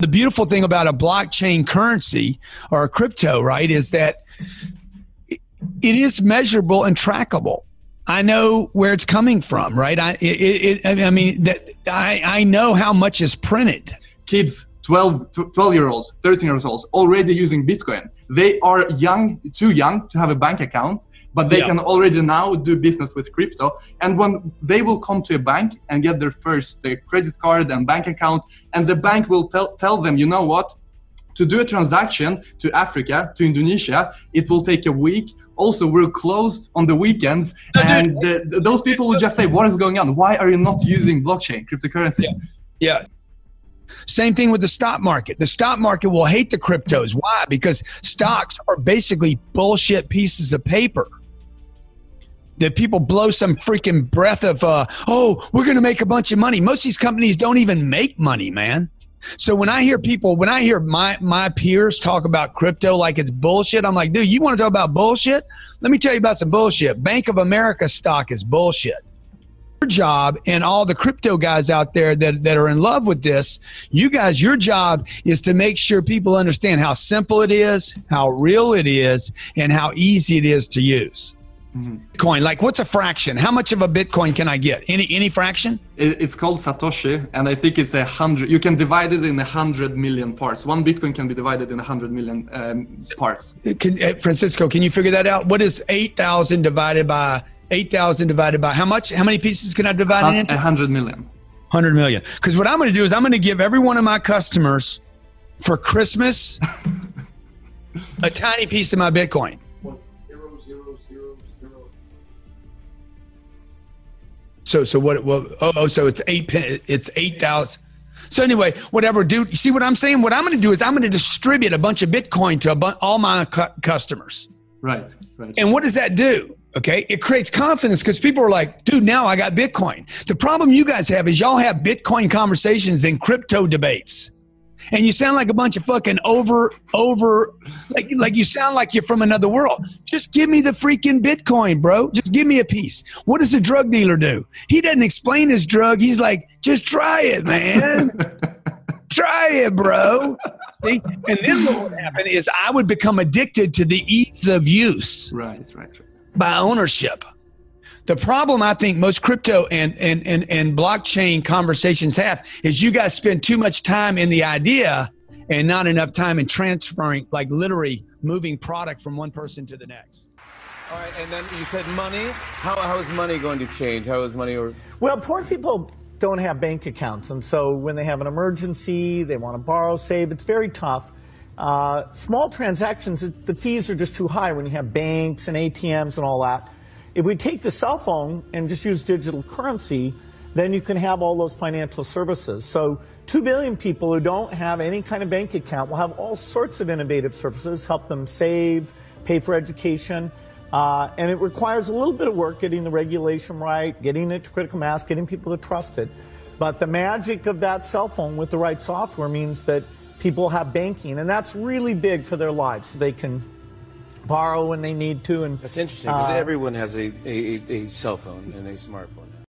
The beautiful thing about a blockchain currency or a crypto, right, is that it is measurable and trackable. I know where it's coming from, right? I know how much is printed. Kids, 12-year-olds, 13-year-olds already using Bitcoin. They are too young to have a bank account, but they can already now do business with crypto. And when they will come to a bank and get their first credit card and bank account, and the bank will tell them, you know what? To do a transaction to Africa, to Indonesia, it will take a week. Also, we're closed on the weekends. And those people will just say, what is going on? Why are you not using blockchain, cryptocurrencies? Yeah. Same thing with the stock market. The stock market will hate the cryptos. Why? Because stocks are basically bullshit pieces of paper that people blow some freaking breath of, oh, we're going to make a bunch of money. Most of these companies don't even make money, man. So when I hear my peers talk about crypto like it's bullshit, I'm like, dude, you want to talk about bullshit? Let me tell you about some bullshit. Bank of America stock is bullshit. Your job, and all the crypto guys out there that are in love with this, you guys, your job is to make sure people understand how simple it is, how real it is, and how easy it is to use. Bitcoin, like what's a fraction? How much of a Bitcoin can I get? Any fraction? It's called Satoshi, and I think it's 100. You can divide it in 100 million parts. One Bitcoin can be divided in 100 million parts. Francisco, can you figure that out? What is 8,000 divided by 8,000 divided by how much? How many pieces can I divide it into? 100 million. 100 million. Because what I'm going to do is I'm going to give every one of my customers for Christmas a tiny piece of my Bitcoin. So what? So it's 8,000. So anyway, whatever, dude. You see what I'm saying? What I'm going to do is I'm going to distribute a bunch of Bitcoin to all my customers. Right. And what does that do? Okay, it creates confidence because people are like, dude, now I got Bitcoin. The problem you guys have is y'all have Bitcoin conversations and crypto debates. And you sound like a bunch of fucking like you sound like you're from another world. Just give me the freaking Bitcoin, bro. Just give me a piece. What does a drug dealer do? He doesn't explain his drug. He's like, just try it, man. Try it, bro. See? And then what would happen is I would become addicted to the ease of use. Right. By ownership. The problem I think most crypto and blockchain conversations have is you guys spend too much time in the idea and not enough time in transferring, like literally moving product from one person to the next. All right, and then you said money. How is money going to change? How is money Well, poor people don't have bank accounts, and so when they have an emergency, they want to borrow, save, it's very tough. Small transactions, the fees are just too high when you have banks and ATMs and all that. If we take the cell phone and just use digital currency, then you can have all those financial services. So 2 billion people who don't have any kind of bank account will have all sorts of innovative services, help them save, pay for education, and it requires a little bit of work getting the regulation right, getting it to critical mass, getting people to trust it. But the magic of that cell phone with the right software means that people have banking, and that's really big for their lives, so they can borrow when they need to. And that's interesting because everyone has a cell phone and a smartphone now.